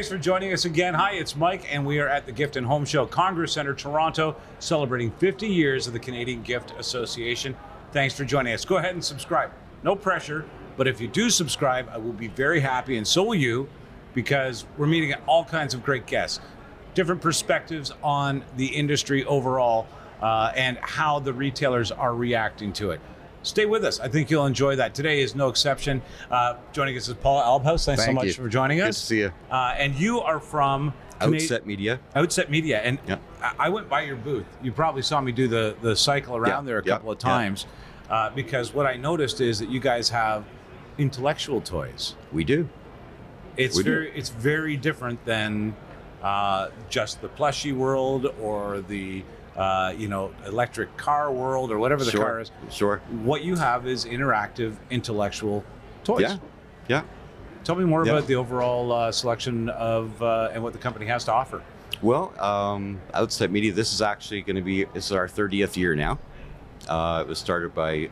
Thanks for joining us again. Hi, it's Mike, and we are at the Gift and Home Show, Congress Centre, Toronto, celebrating 50 years of the Canadian Gift Association. Thanks for joining us. Go ahead and subscribe. No pressure, but if you do subscribe, I will be very happy, and so will you, because we're meeting all kinds of great guests, different perspectives on the industry overall, and how the retailers are reacting to it. Stay with us. I think you'll enjoy that. Today is no exception. Joining us is Paul Albhouse. Thanks so much for joining us. Good to see you. And you are from Outset Media. Outset Media. And yeah. I went by your booth. You probably saw me do the cycle around there a couple of times, because what I noticed is that you guys have intellectual toys. We do. It's very different than just the plushie world or the electric car world or whatever the car is. Sure. What you have is interactive intellectual toys. Yeah. Tell me more about the overall selection of and what the company has to offer. Well, Outset Media, this is actually going to be, this is our 30th year now. It was started by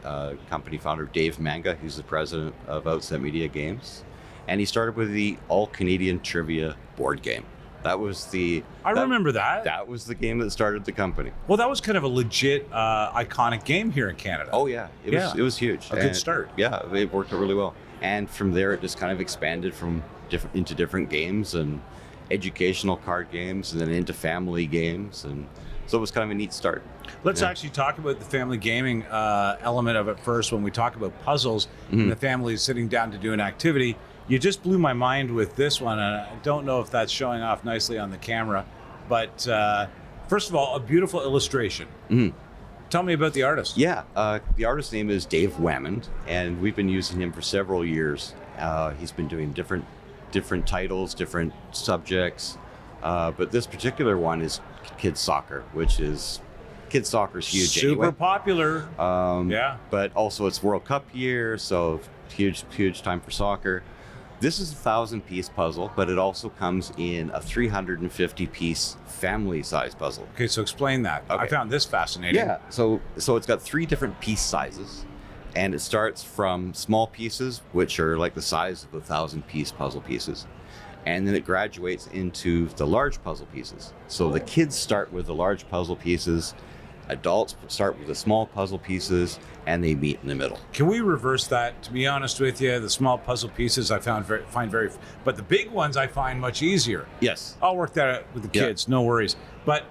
company founder Dave Whamond, who's the president of Outset Media Games. And he started with the All-Canadian Trivia board game. That was I remember that. That was the game that started the company. Well, that was kind of a legit, iconic game here in Canada. Oh yeah, it was huge. A good start. Yeah, it worked out really well. And from there, it just kind of expanded from into different games and educational card games, and then into family games, and so it was kind of a neat start. Let's actually talk about the family gaming element of it first. When we talk about puzzles and the family is sitting down to do an activity. You just blew my mind with this one, and I don't know if that's showing off nicely on the camera, but first of all, a beautiful illustration. Tell me about the artist. Yeah, the artist's name is Dave Whamond, and we've been using him for several years. He's been doing different titles, different subjects, but this particular one is kids soccer, which is kids soccer's huge. Super popular. But also it's World Cup year, so huge time for soccer. This is a 1,000-piece puzzle, but it also comes in a 350-piece family-size puzzle. Okay, so explain that. Okay. I found this fascinating. Yeah, so it's got 3 different piece sizes, and it starts from small pieces, which are like the size of the 1,000-piece puzzle pieces, and then it graduates into the large puzzle pieces. So the kids start with the large puzzle pieces, adults start with the small puzzle pieces, and they meet in the middle. Can we reverse that? To be honest with you, the small puzzle pieces I find very, but the big ones I find much easier. Yes. I'll work that out with the kids, no worries. But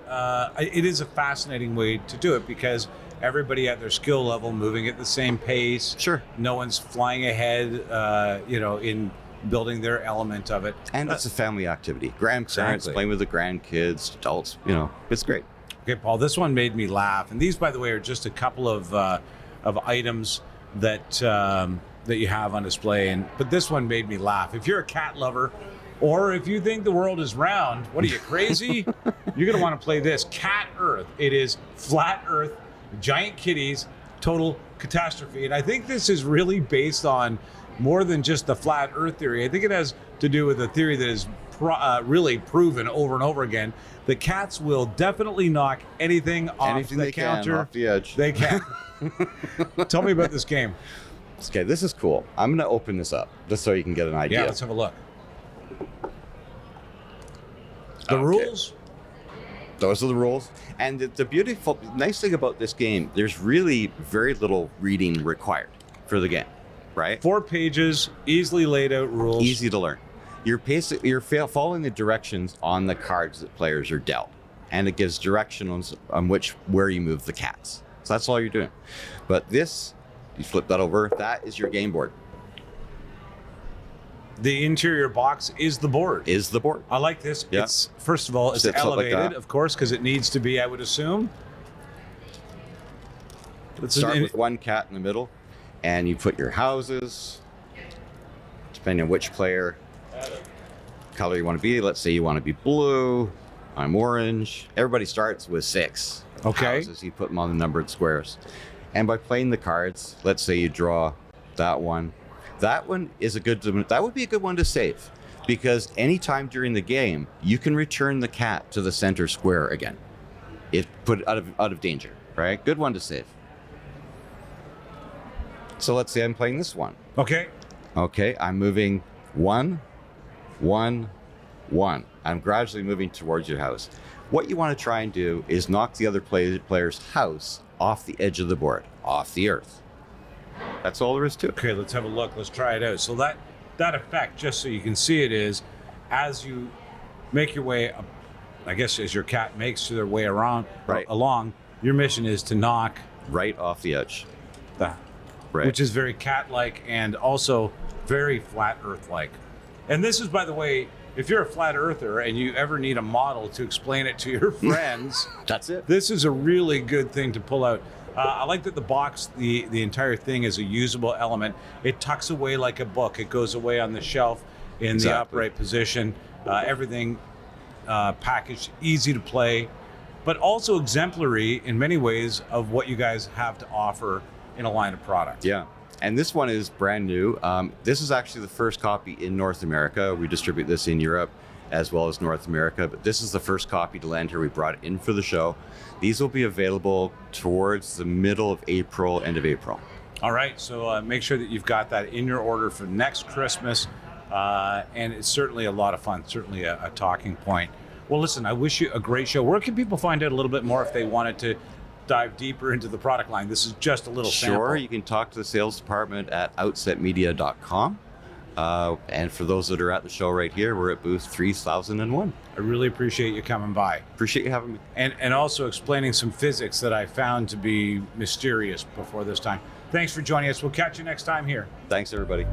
it is a fascinating way to do it because everybody at their skill level moving at the same pace. Sure. No one's flying ahead, in building their element of it. And it's a family activity. Grandparents playing with the grandkids, adults, it's great. Okay, Paul, this one made me laugh. And these, by the way, are just a couple of items that you have on display. But this one made me laugh. If you're a cat lover, or if you think the world is round, what are you, crazy? You're going to want to play this. Cat Earth. It is flat Earth, giant kitties, total catastrophe. And I think this is really based on more than just the flat Earth theory. I think it has to do with a theory that is really proven over and over again. The cats will definitely knock anything off the counter. Off the edge. They can. Tell me about this game. Okay, this is cool. I'm going to open this up just so you can get an idea. Yeah, let's have a look. The rules? Those are the rules. And the nice thing about this game, there's really very little reading required for the game, right? 4 pages, easily laid out rules. Easy to learn. You're following the directions on the cards that players are dealt, and it gives directions on where you move the cats. So that's all you're doing. But this, you flip that over, that is your game board. The interior box is the board. I like this. Yeah. It's, first of all, it's elevated, like of course, because it needs to be, I would assume. Let's start with one cat in the middle, and you put your houses, depending on which player color you want to be. Let's say you want to be blue. I'm orange. Everybody starts with 6 houses. You put them on the numbered squares. And by playing the cards, let's say you draw that one. That one is that would be a good one to save, because anytime during the game, you can return the cat to the center square again. If put out of danger, right? Good one to save. So let's say I'm playing this one. Okay. Okay, I'm moving 1, 1, 1. I'm gradually moving towards your house. What you want to try and do is knock the other player's house off the edge of the board, off the earth. That's all there is to it. Okay, let's have a look. Let's try it out. So that effect, just so you can see it, is as you make your way up, I guess as your cat makes their way around along, your mission is to knock right off the edge. Right. Which is very cat-like and also very flat earth-like. And this is, by the way, if you're a flat earther and you ever need a model to explain it to your friends, that's it. This is a really good thing to pull out. I like that the box, the entire thing is a usable element. It tucks away like a book. It goes away on the shelf in the upright position. Everything packaged, easy to play, but also exemplary in many ways of what you guys have to offer in a line of product. Yeah. And this one is brand new. This is actually the first copy in North America. We distribute this in Europe as well as North America, but this is the first copy to land here. We brought it in for the show. These will be available towards the middle of April, end of April. All right, so make sure that you've got that in your order for next Christmas. And it's certainly a lot of fun, certainly a talking point. Well, listen, I wish you a great show. Where can people find out a little bit more if they wanted to dive deeper into the product line? This is just a little sample. Sure, you can talk to the sales department at outsetmedia.com. And for those that are at the show right here, we're at booth 3001. I really appreciate you coming by. Appreciate you having me. And also explaining some physics that I found to be mysterious before this time. Thanks for joining us. We'll catch you next time here. Thanks, everybody.